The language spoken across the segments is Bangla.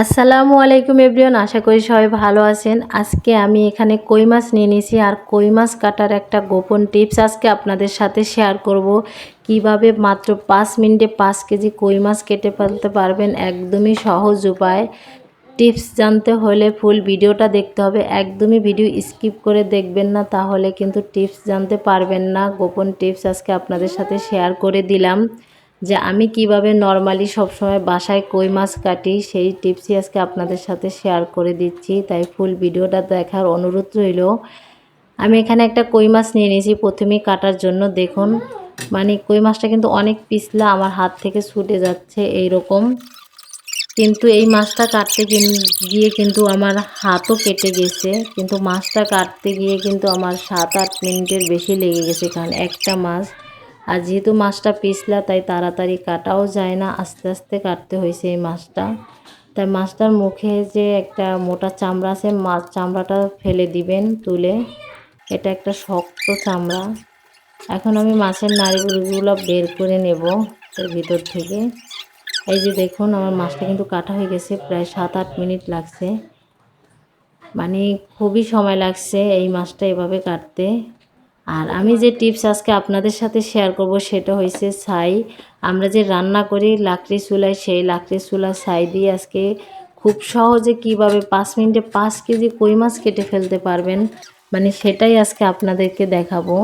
আসসালামু আলাইকুম এভরিওয়ান, আশা করি সবাই ভালো আছেন। আজকে আমি এখানে কই মাছ নিয়ে নিয়েছি আর কই মাছ কাটার একটা গোপন টিপস আজকে আপনাদের সাথে শেয়ার করব। কিভাবে মাত্র 5 মিনিটে 5 কেজি কই মাছ কেটে ফেলতে পারবেন, একদমই সহজ উপায়। টিপস জানতে হলে ফুল ভিডিওটা দেখতে হবে, একদমই ভিডিও স্কিপ করে দেখবেন না, তাহলে কিন্তু টিপস জানতে পারবেন না। গোপন টিপস আজকে আপনাদের সাথে শেয়ার করে দিলাম যে আমি কিভাবে নরমালি সবসময় বাসায় কই মাছ কাটি, সেই টিপসই আজকে আপনাদের সাথে শেয়ার করে দিচ্ছি। তাই ফুল ভিডিওটা দেখার অনুরোধ রইল। আমি এখানে একটা কই মাছ নিয়ে নিয়েছি প্রথমেই কাটার জন্য। দেখুন মানে কই মাছটা কিন্তু অনেক পিছলা, আমার হাত থেকে ছুটে যাচ্ছে এইরকম। কিন্তু এই মাছটা কাটতে গিয়ে কিন্তু আমার হাতও কেটে গেছে, কিন্তু মাছটা কাটতে গিয়ে কিন্তু আমার 7-8 মিনিটের বেশি লেগে গেছে, কারণ একটা মাছ। আর যেহেতু মাছটা পিছলা তাই তাড়াতাড়ি কাটাও যায় না, আস্তে আস্তে কাটতে হয়েছে এই মাছটা। তাই মাছটার মুখে যে একটা মোটা চামড়া আছে, মাছ চামড়াটা ফেলে দিবেন তুলে। এটা একটা শক্ত চামড়া। এখন আমি মাছের নাড়িগুলো বের করে নেব এর ভিতর থেকে। এই যে দেখুন আমার মাছটা কিন্তু কাটা হয়ে গেছে, প্রায় 7-8 মিনিট লাগছে, মানে খুবই সময় লাগছে এই মাছটা এভাবে কাটতে। আর আমি যে টিপস আজকে আপনাদের সাথে শেয়ার করব সেটা হয়েছে ছাই। আমরা যে রান্না করি লাকড়ি চুলায়, সেই লাকড়ি চুলার ছাই দিয়ে আজকে খুব সহজে কিভাবে 5 মিনিটে 5 কেজি কই মাছ কেটে ফেলতে পারবেন, মানে সেটাই আজকে আপনাদেরকে দেখাবো।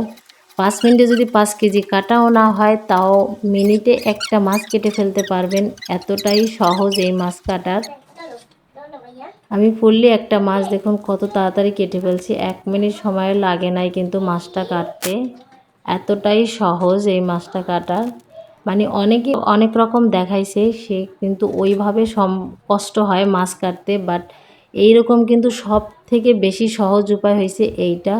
5 মিনিটে যদি 5 কেজি কাটাও না হয়, তাও মিনিটে একটা মাছ কেটে ফেলতে পারবেন, এতটাই সহজ এই মাছ কাটার। আমি ফুললি একটা মাছ দেখুন কত তাড়াতাড়ি কেটে ফেলছি, 1 মিনিট সময় লাগে নাই কিন্তু মাছটা কাটতে। এতটাই সহজ এই মাছটা কাটার, মানে অনেকে অনেক রকম দেখাইছে, সে কিন্তু ওইভাবে কষ্ট হয় মাছ কাটতে, বাট এইরকম কিন্তু সব থেকে বেশি সহজ উপায় হয়েছে এইটা।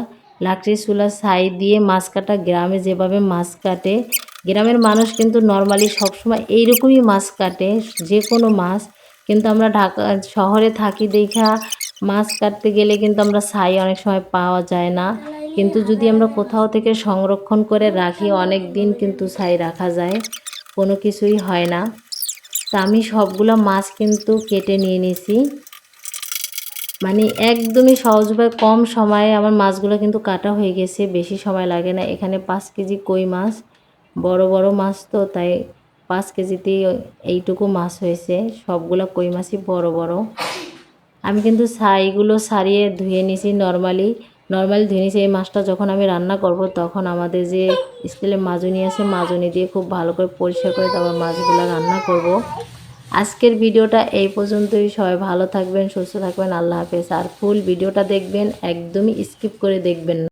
লাকড়ি চুলা ছাই দিয়ে মাছ কাটা, গ্রামে যেভাবে মাছ কাটে, গ্রামের মানুষ কিন্তু নর্মালি সবসময় এইরকমই মাছ কাটে, যে কোনো মাছ। কিন্তু আমরা ঢাকা শহরে থাকি দেখা মাছ কাটতে গেলে কিন্তু আমরা ছাই অনেক সময় পাওয়া যায় না, কিন্তু যদি আমরা কোথাও থেকে সংরক্ষণ করে রাখি অনেক দিন কিন্তু ছাই রাখা যায়, কোনো কিছুই হয় না। তা আমি সবগুলো মাছ কিন্তু কেটে নিয়ে নিয়েছি, মানে একদমই সহজ উপায়, কম সময়ে আমার মাছগুলো কিন্তু কাটা হয়ে গেছে, বেশি সময় লাগে না। এখানে 5 কেজি কই মাছ, বড় বড় মাছ তো, তাই 5 কেজিতেই এইটুকু মাছ হয়েছে। সবগুলো কই মাছই বড় বড়। আমি কিন্তু ছাইগুলো ছাড়িয়ে ধুয়ে নিয়েছি, নর্মালি ধুয়ে নিয়েছি। এই মাছটা যখন আমি রান্না করব তখন আমাদের যে স্টিলের মাজনি আছে, মাজনি দিয়ে খুব ভালো করে পরিষ্কার করে তারপর মাছগুলো রান্না করব। আজকের ভিডিওটা এই পর্যন্তই। সবাই ভালো থাকবেন, সুস্থ থাকবেন, আল্লাহ হাফেজ। আর ফুল ভিডিওটা দেখবেন, একদমই স্কিপ করে দেখবেন না।